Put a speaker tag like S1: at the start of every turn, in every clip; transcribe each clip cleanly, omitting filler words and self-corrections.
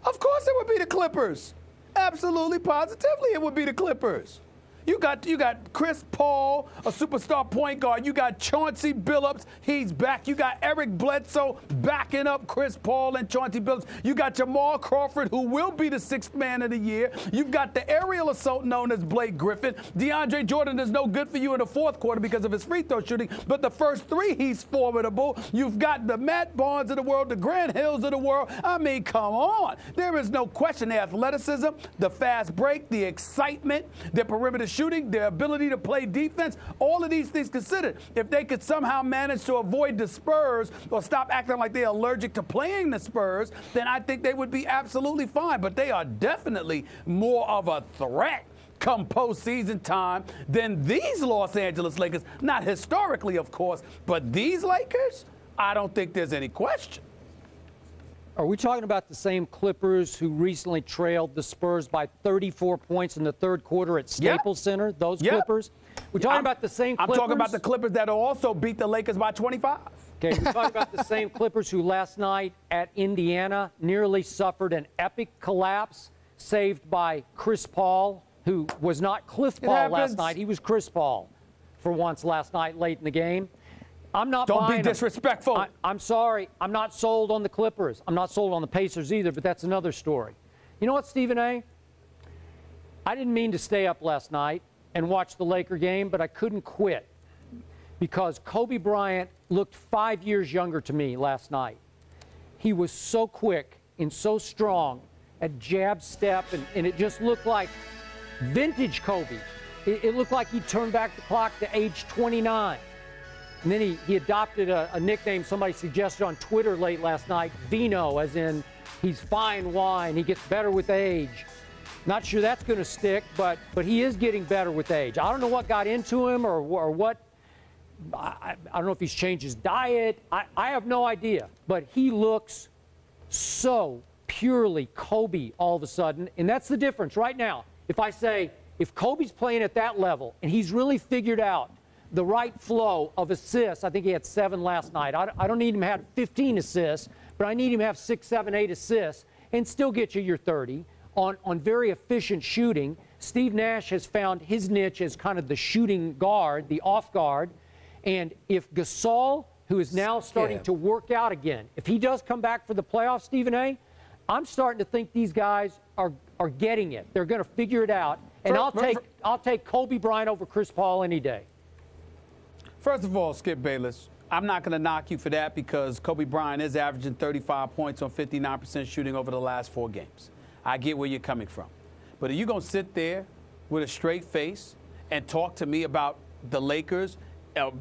S1: Of course it would be the Clippers. Absolutely, positively, it would be the Clippers. You got Chris Paul, a superstar point guard. You got Chauncey Billups. He's back. You got Eric Bledsoe backing up Chris Paul and Chauncey Billups. You got Jamal Crawford, who will be the sixth man of the year. You've got the aerial assault known as Blake Griffin. DeAndre Jordan is no good for you in the fourth quarter because of his free throw shooting, but the first three, he's formidable. You've got the Matt Barnes of the world, the Grant Hills of the world. I mean, come on. There is no question. The athleticism, the fast break, the excitement, the perimeter shooting, their ability to play defense, all of these things considered. If they could somehow manage to avoid the Spurs or stop acting like they're allergic to playing the Spurs, then I think they would be absolutely fine. But they are definitely more of a threat come postseason time than these Los Angeles Lakers. Not historically, of course, but these Lakers, I don't think there's any question.
S2: Are we talking about the same Clippers who recently trailed the Spurs by 34 points in the third quarter at Staples Center? Those Clippers? We're talking about the same Clippers?
S1: I'm talking about the Clippers that also beat the Lakers by 25.
S2: Okay, we're talking about the same Clippers who last night at Indiana nearly suffered an epic collapse, saved by Chris Paul, who was not Cliff Paul last night. He was Chris Paul for once last night late in the game. I'm not
S1: Don't
S2: buying
S1: be disrespectful.
S2: I'm sorry. I'm not sold on the Clippers. I'm not sold on the Pacers either, but that's another story. You know what, Stephen A? I didn't mean to stay up last night and watch the Laker game, but I couldn't quit because Kobe Bryant looked 5 years younger to me last night. He was so quick and so strong at jab step, and it just looked like vintage Kobe. It looked like he turned back the clock to age 29. And then he adopted a nickname somebody suggested on Twitter late last night, Vino, as in he's fine wine. He gets better with age. Not sure that's going to stick, but he is getting better with age. I don't know what got into him or what. I don't know if he's changed his diet. I have no idea. But he looks so purely Kobe all of a sudden. And that's the difference right now. If I say, if Kobe's playing at that level and he's really figured out the right flow of assists. I think he had 7 last night. I don't need him to have 15 assists, but I need him to have 6, 7, 8 assists and still get you your 30 on very efficient shooting. Steve Nash has found his niche as kind of the shooting guard, the off guard. And if Gasol, who is now starting to work out again, if he does come back for the playoffs, Stephen A., I'm starting to think these guys are getting it. They're going to figure it out. And I'll take Kobe Bryant over Chris Paul any day.
S1: First of all, Skip Bayless, I'm not going to knock you for that because Kobe Bryant is averaging 35 points on 59% shooting over the last 4 games. I get where you're coming from. But are you going to sit there with a straight face and talk to me about the Lakers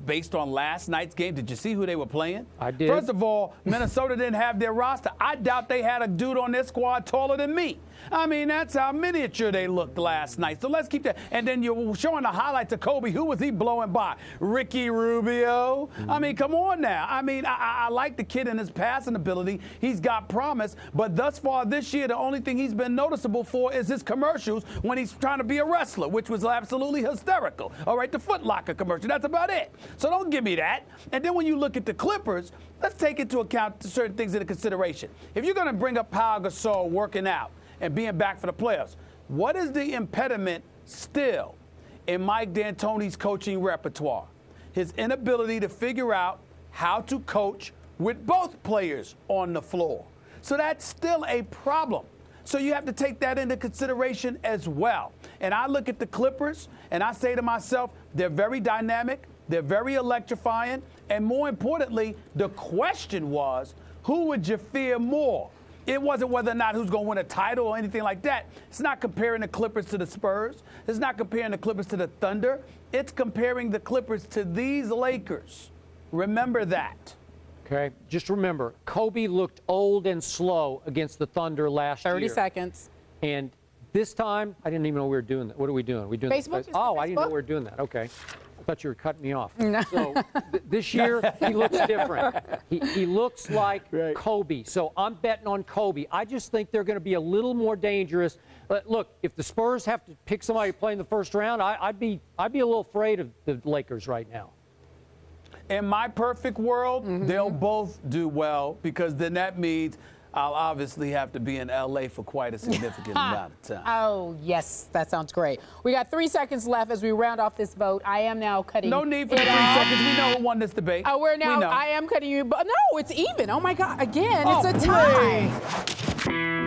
S1: based on last night's game? Did you see who they were playing?
S2: I did.
S1: First of all, Minnesota didn't have their roster. I doubt they had a dude on their squad taller than me. I mean, that's how miniature they looked last night. So let's keep that. And then you're showing the highlights of Kobe. Who was he blowing by? Ricky Rubio? I mean, come on now. I mean, I like the kid and his passing ability. He's got promise. But thus far this year, the only thing he's been noticeable for is his commercials when he's trying to be a wrestler, which was absolutely hysterical. All right, the Foot Locker commercial. That's about it. So don't give me that. And then when you look at the Clippers, let's take into account certain things into consideration. If you're going to bring up Pau Gasol working out and being back for the playoffs, what is the impediment still in Mike D'Antoni's coaching repertoire? His inability to figure out how to coach with both players on the floor. So that's still a problem. So you have to take that into consideration as well. And I look at the Clippers and I say to myself, they're very dynamic, they're very electrifying, and more importantly, the question was, who would you fear more? It wasn't whether or not who's going to win a title or anything like that. It's not comparing the Clippers to the Spurs. It's not comparing the Clippers to the Thunder. It's comparing the Clippers to these Lakers. Remember that.
S2: Okay, just remember, Kobe looked old and slow against the Thunder last year.
S3: 30 seconds.
S2: And this time, I didn't even know we were doing that. What are we doing? Are we doing
S3: Facebook?
S2: Oh, I didn't know we were doing that. Okay. I thought you were cutting me off. No. So this year, he looks different. He looks like Kobe. So I'm betting on Kobe. I just think they're going to be a little more dangerous. Look, if the Spurs have to pick somebody to play in the first round, I'd be a little afraid of the Lakers right now.
S1: In my perfect world, they'll both do well because then that means I'll obviously have to be in L.A. for quite a significant amount of time.
S3: Oh, yes, that sounds great. We got 3 seconds left as we round off this vote. I am now cutting.
S1: No need for the 3 seconds. We know who won this debate.
S3: Oh, we're now.
S1: We know.
S3: I am cutting you. But no, it's even. Oh my God! Again, it's a tie.
S1: Please.